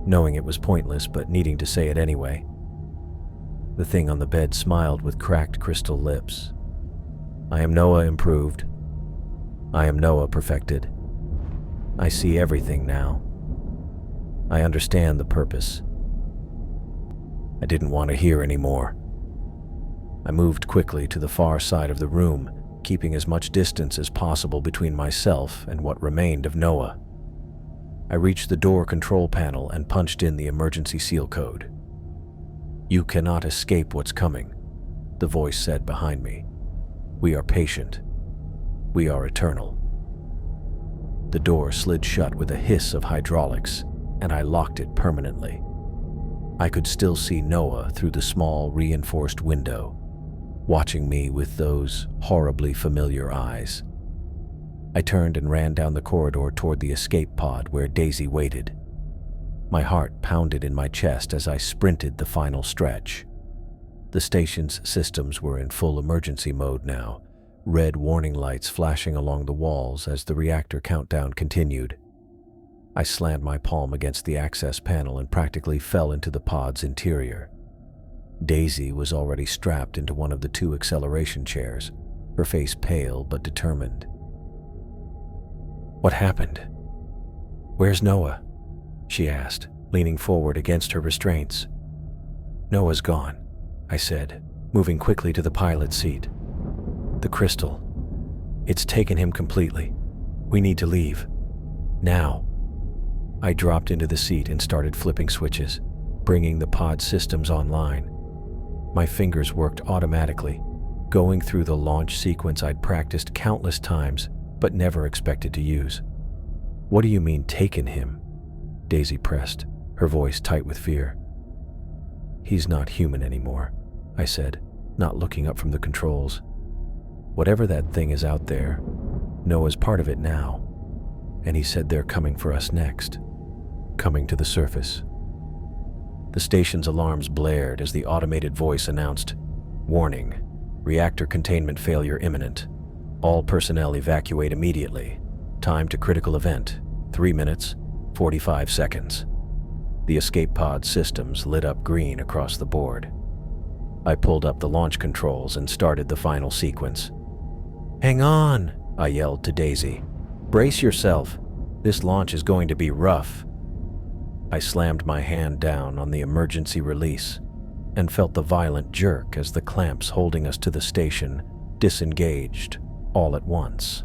knowing it was pointless but needing to say it anyway. The thing on the bed smiled with cracked crystal lips. "I am Noah improved. I am Noah perfected. I see everything now. I understand the purpose." I didn't want to hear anymore. I moved quickly to the far side of the room, keeping as much distance as possible between myself and what remained of Noah. I reached the door control panel and punched in the emergency seal code. "You cannot escape what's coming," the voice said behind me. "We are patient. We are eternal." The door slid shut with a hiss of hydraulics, and I locked it permanently. I could still see Noah through the small, reinforced window, watching me with those horribly familiar eyes. I turned and ran down the corridor toward the escape pod where Daisy waited. My heart pounded in my chest as I sprinted the final stretch. The station's systems were in full emergency mode now, red warning lights flashing along the walls as the reactor countdown continued. I slammed my palm against the access panel and practically fell into the pod's interior. Daisy was already strapped into one of the 2 acceleration chairs, her face pale but determined. "What happened? Where's Noah?" she asked, leaning forward against her restraints. "Noah's gone," I said, moving quickly to the pilot's seat. "The crystal. It's taken him completely. We need to leave. Now." I dropped into the seat and started flipping switches, bringing the pod systems online. My fingers worked automatically, going through the launch sequence I'd practiced countless times but never expected to use. "What do you mean, taken him?" Daisy pressed, her voice tight with fear. "He's not human anymore," I said, not looking up from the controls. "Whatever that thing is out there, Noah's part of it now. And he said they're coming for us next. Coming to the surface." The station's alarms blared as the automated voice announced, "Warning, reactor containment failure imminent. All personnel evacuate immediately. Time to critical event, 3 minutes, 45 seconds. The escape pod systems lit up green across the board. I pulled up the launch controls and started the final sequence. "Hang on," I yelled to Daisy. "Brace yourself. This launch is going to be rough." I slammed my hand down on the emergency release and felt the violent jerk as the clamps holding us to the station disengaged all at once.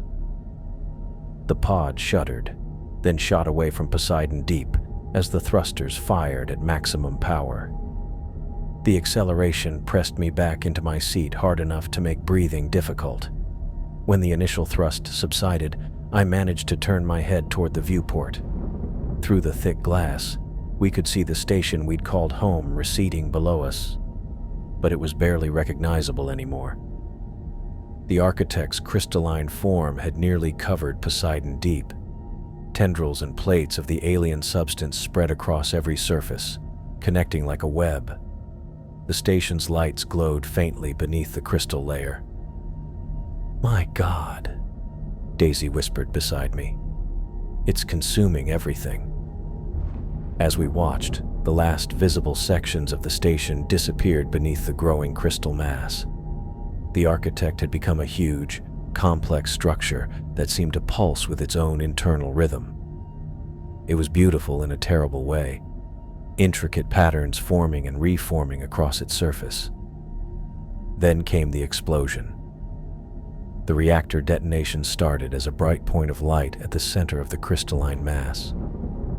The pod shuddered, then shot away from Poseidon Deep as the thrusters fired at maximum power. The acceleration pressed me back into my seat hard enough to make breathing difficult. When the initial thrust subsided, I managed to turn my head toward the viewport. Through the thick glass, we could see the station we'd called home receding below us, but it was barely recognizable anymore. The architect's crystalline form had nearly covered Poseidon Deep. Tendrils and plates of the alien substance spread across every surface, connecting like a web. The station's lights glowed faintly beneath the crystal layer. "My God," Daisy whispered beside me. "It's consuming everything." As we watched, the last visible sections of the station disappeared beneath the growing crystal mass. The architect had become a huge, complex structure that seemed to pulse with its own internal rhythm. It was beautiful in a terrible way, intricate patterns forming and reforming across its surface. Then came the explosion. The reactor detonation started as a bright point of light at the center of the crystalline mass,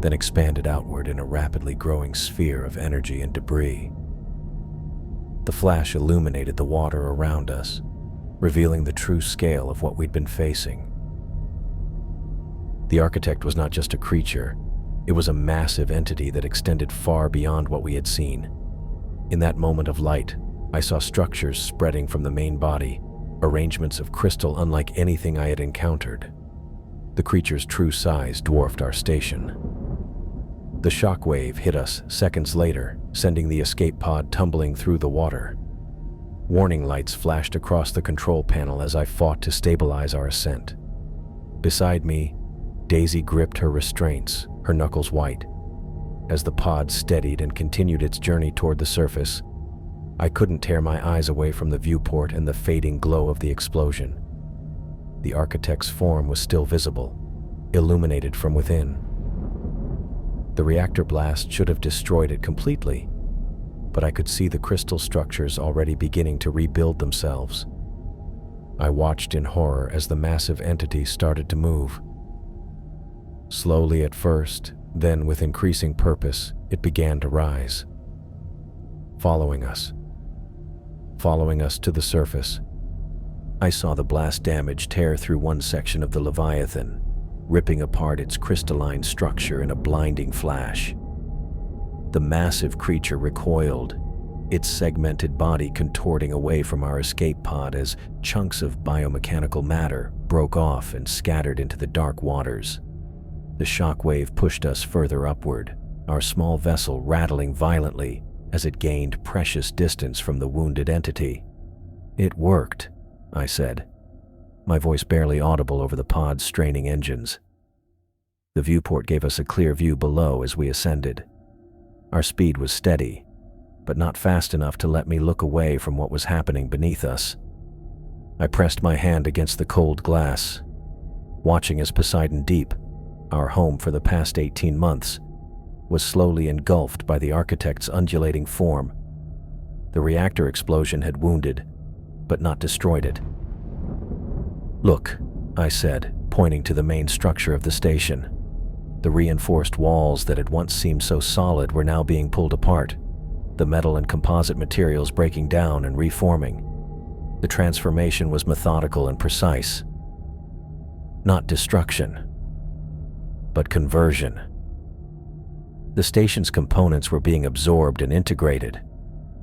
then expanded outward in a rapidly growing sphere of energy and debris. The flash illuminated the water around us, revealing the true scale of what we'd been facing. The architect was not just a creature, it was a massive entity that extended far beyond what we had seen. In that moment of light, I saw structures spreading from the main body, arrangements of crystal unlike anything I had encountered. The creature's true size dwarfed our station. The shockwave hit us seconds later, sending the escape pod tumbling through the water. Warning lights flashed across the control panel as I fought to stabilize our ascent. Beside me, Daisy gripped her restraints, her knuckles white. As the pod steadied and continued its journey toward the surface, I couldn't tear my eyes away from the viewport and the fading glow of the explosion. The architect's form was still visible, illuminated from within. The reactor blast should have destroyed it completely, but I could see the crystal structures already beginning to rebuild themselves. I watched in horror as the massive entity started to move. Slowly at first, then with increasing purpose, it began to rise. Following us to the surface. I saw the blast damage tear through one section of the Leviathan, ripping apart its crystalline structure in a blinding flash. The massive creature recoiled, its segmented body contorting away from our escape pod as chunks of biomechanical matter broke off and scattered into the dark waters. The shockwave pushed us further upward, our small vessel rattling violently as it gained precious distance from the wounded entity. "It worked," I said, my voice barely audible over the pod's straining engines. The viewport gave us a clear view below as we ascended. Our speed was steady, but not fast enough to let me look away from what was happening beneath us. I pressed my hand against the cold glass, watching as Poseidon Deep, our home for the past 18 months, was slowly engulfed by the architect's undulating form. The reactor explosion had wounded, but not destroyed it. "Look," I said, pointing to the main structure of the station. The reinforced walls that had once seemed so solid were now being pulled apart, the metal and composite materials breaking down and reforming. The transformation was methodical and precise. Not destruction, but conversion. The station's components were being absorbed and integrated,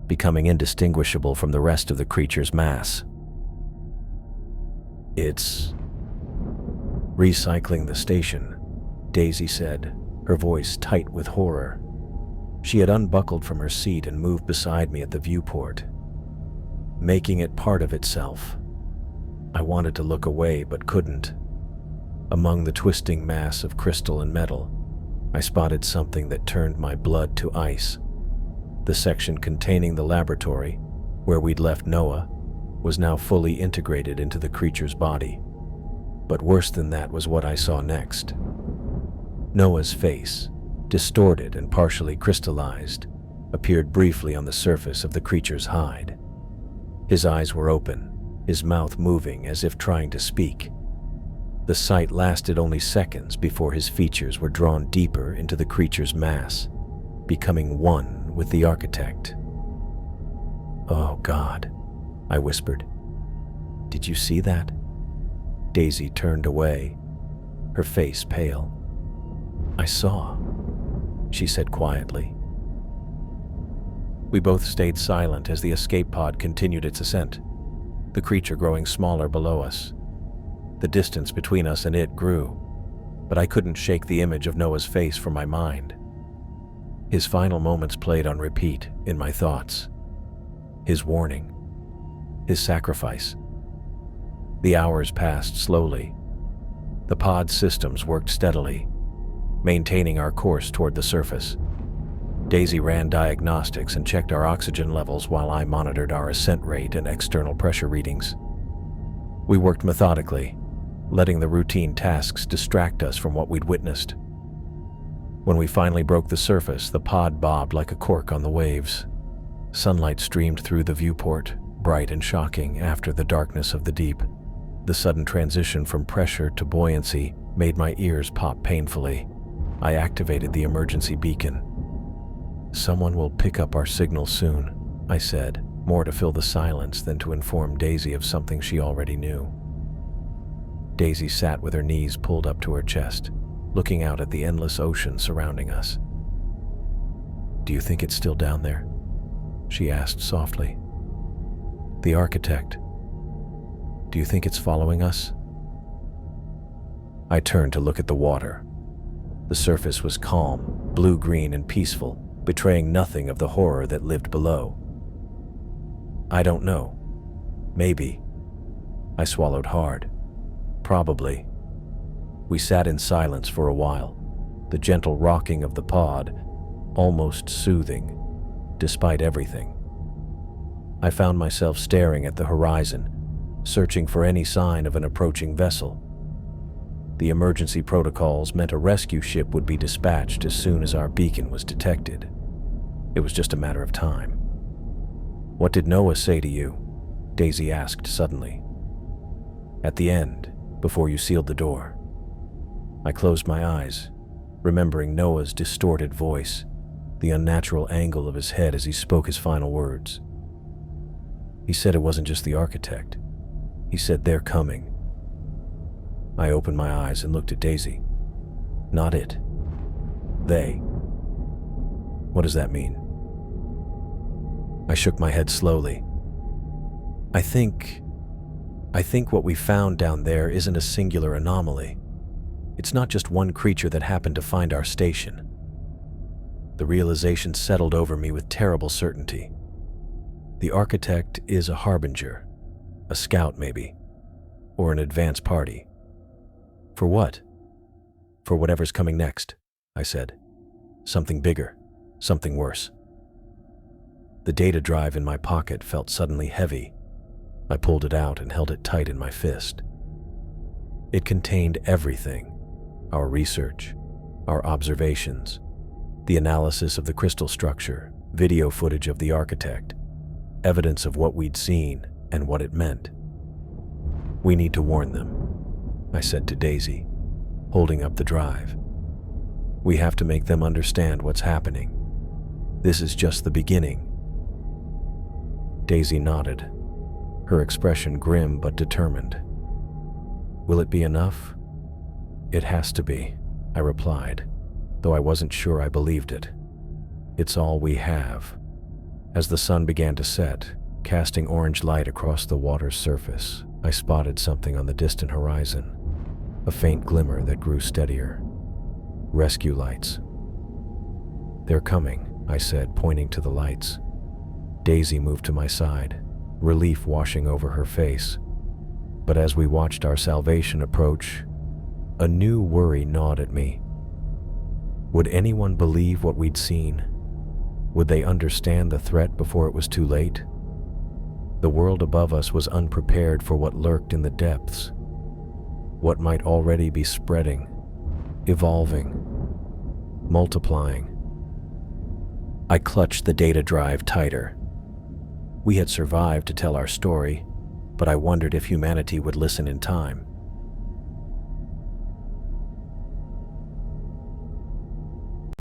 becoming indistinguishable from the rest of the creature's mass. "It's recycling the station," Daisy said, her voice tight with horror. She had unbuckled from her seat and moved beside me at the viewport, making it part of itself. I wanted to look away but couldn't. Among the twisting mass of crystal and metal, I spotted something that turned my blood to ice. The section containing the laboratory, where we'd left Noah, was now fully integrated into the creature's body. But worse than that was what I saw next. Noah's face, distorted and partially crystallized, appeared briefly on the surface of the creature's hide. His eyes were open, his mouth moving as if trying to speak. The sight lasted only seconds before his features were drawn deeper into the creature's mass, becoming one with the architect. "Oh God," I whispered. "Did you see that?" Daisy turned away, her face pale. "I saw," she said quietly. We both stayed silent as the escape pod continued its ascent, the creature growing smaller below us. The distance between us and it grew, but I couldn't shake the image of Noah's face from my mind. His final moments played on repeat in my thoughts. His warning, his sacrifice. The hours passed slowly. The pod's systems worked steadily, maintaining our course toward the surface. Daisy ran diagnostics and checked our oxygen levels while I monitored our ascent rate and external pressure readings. We worked methodically, letting the routine tasks distract us from what we'd witnessed. When we finally broke the surface, the pod bobbed like a cork on the waves. Sunlight streamed through the viewport, bright and shocking after the darkness of the deep. The sudden transition from pressure to buoyancy made my ears pop painfully. I activated the emergency beacon. "Someone will pick up our signal soon," I said, more to fill the silence than to inform Daisy of something she already knew. Daisy sat with her knees pulled up to her chest, looking out at the endless ocean surrounding us. "Do you think it's still down there?" she asked softly. "The architect. Do you think it's following us?" I turned to look at the water. The surface was calm, blue-green and peaceful, betraying nothing of the horror that lived below. "I don't know. Maybe." I swallowed hard. "Probably." We sat in silence for a while, the gentle rocking of the pod almost soothing, despite everything. I found myself staring at the horizon, searching for any sign of an approaching vessel. The emergency protocols meant a rescue ship would be dispatched as soon as our beacon was detected. It was just a matter of time. "What did Noah say to you?" Daisy asked suddenly. "At the end, before you sealed the door." I closed my eyes, remembering Noah's distorted voice, the unnatural angle of his head as he spoke his final words. "He said it wasn't just the architect. He said they're coming." I opened my eyes and looked at Daisy. "Not it. They. What does that mean?" I shook my head slowly. I think what we found down there isn't a singular anomaly. It's not just one creature that happened to find our station. The realization settled over me with terrible certainty. The architect is a harbinger, a scout maybe, or an advance party. For what? For whatever's coming next, I said. Something bigger, something worse. The data drive in my pocket felt suddenly heavy. I pulled it out and held it tight in my fist. It contained everything: our research, our observations, the analysis of the crystal structure, video footage of the architect, evidence of what we'd seen and what it meant. We need to warn them, I said to Daisy, holding up the drive. We have to make them understand what's happening. This is just the beginning. Daisy nodded, her expression grim but determined. Will it be enough? It has to be, I replied, though I wasn't sure I believed it. It's all we have. As the sun began to set, casting orange light across the water's surface, I spotted something on the distant horizon, a faint glimmer that grew steadier. Rescue lights. They're coming, I said, pointing to the lights. Daisy moved to my side, relief washing over her face. But as we watched our salvation approach, a new worry gnawed at me. Would anyone believe what we'd seen? Would they understand the threat before it was too late? The world above us was unprepared for what lurked in the depths, what might already be spreading, evolving, multiplying. I clutched the data drive tighter. We had survived to tell our story, but I wondered if humanity would listen in time.